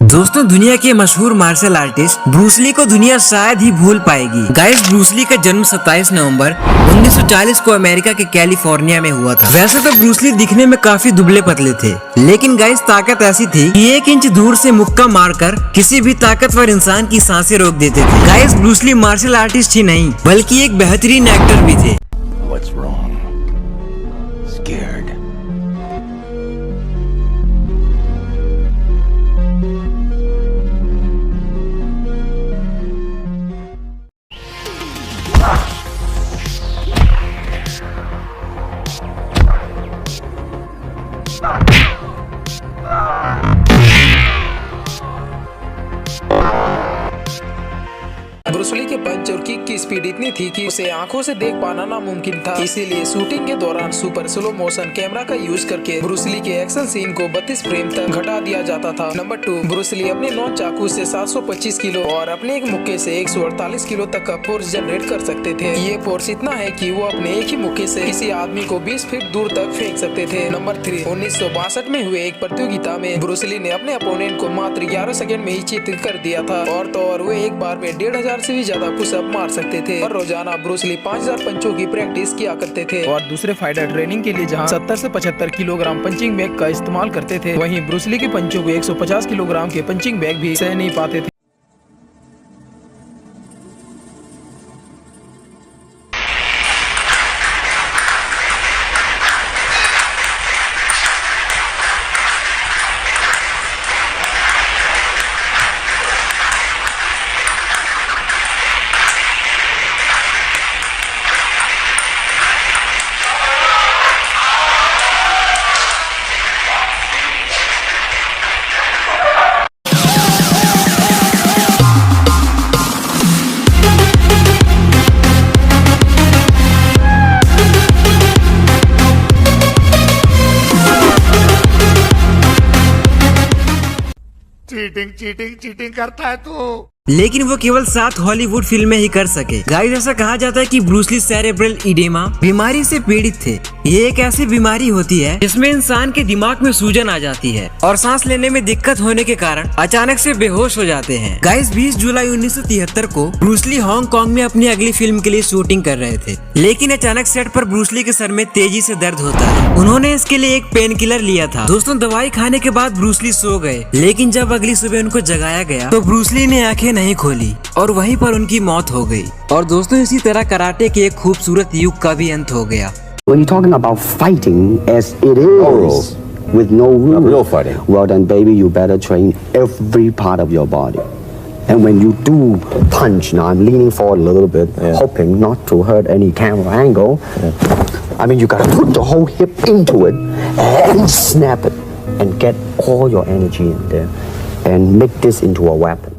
दोस्तों, दुनिया के मशहूर मार्शल आर्टिस्ट ब्रूस ली को दुनिया शायद ही भूल पाएगी। गाइस, ब्रूस ली का जन्म 27 नवंबर 1940 को अमेरिका के कैलिफोर्निया में हुआ था। वैसे तो ब्रूस ली दिखने में काफी दुबले पतले थे, लेकिन गाइस ताकत ऐसी थी कि 1 इंच दूर से मुक्का मारकर किसी भी ताकतवर इंसान की सांसें रोक देते थे। Guys, Bruce Lee martial artist ही नहीं बल्कि एक बेहतरीन एक्टर भी थे। ब्रूस ली के पंच और किक की स्पीड इतनी थी कि उसे आंखों से देख पाना नामुमकिन था। इसीलिए शूटिंग के दौरान सुपर स्लो मोशन कैमरा का यूज करके ब्रूस ली के एक्शन सीन को 32 फ्रेम तक घटा दिया जाता था। नंबर 2, ब्रूस ली अपने 9 चाकू से 725 किलो और अपने एक मुक्के से 148 किलो तक का फोर्स जनरेट कर सकते थे। ये फोर्स इतना है कि वो अपने एक ही मुक्के से किसी आदमी को 20 फीट दूर तक फेंक सकते थे। नंबर 3, 1962 में हुए एक प्रतियोगिता में ब्रूस ली ने अपने अपोनेंट को मात्र 11 सेकंड में ही चित्रित कर दिया था। और तो और वे एक बार में 1500 से भी ज्यादा पुशअप मार सकते थे। और रोजाना ब्रूस ली 5000 पंचों की प्रैक्टिस किया करते थे। और दूसरे फाइटर ट्रेनिंग के लिए जहां 70 से 75 किलोग्राम पंचिंग बैग का इस्तेमाल करते थे, वहीं ब्रूस ली के पंचों को 150 किलोग्राम के पंचिंग बैग भी सह नहीं पाते थे। चीटिंग करता है तू। लेकिन वो केवल 7 हॉलीवुड फिल्में ही कर सके। गाइस, ऐसा कहा जाता है कि ब्रूस ली सेरेब्रल इडेमा बीमारी से पीड़ित थे। ये एक ऐसी बीमारी होती है जिसमें इंसान के दिमाग में सूजन आ जाती है और सांस लेने में दिक्कत होने के कारण अचानक से बेहोश हो जाते हैं। गाइस, 20 जुलाई 1973 को ब्रूस ली हांगकांग में अपनी अगली फिल्म के लिए शूटिंग कर रहे थे, लेकिन अचानक सेट पर ब्रूस ली के सर में तेजी से दर्द होता है। उन्होंने इसके लिए एक पेन किलर लिया था। दोस्तों, दवाई खाने के बाद ब्रूस ली सो गए, लेकिन जब अगली सुबह उनको जगाया गया तो ब्रूस ली ने आंखें नहीं खोली और वहीं पर उनकी मौत हो गई। और दोस्तों, इसी तरह कराटे के एक खूबसूरत युग का भी अंत हो गया। When you're talking about fighting as it is, with no rules, real fighting. Well then, baby, you better train every part of your body. And when you do punch, now I'm leaning forward a little bit, hoping not to hurt any camera angle. I mean, you gotta put the whole hip into it and snap it and get all your energy in there and make this into a weapon.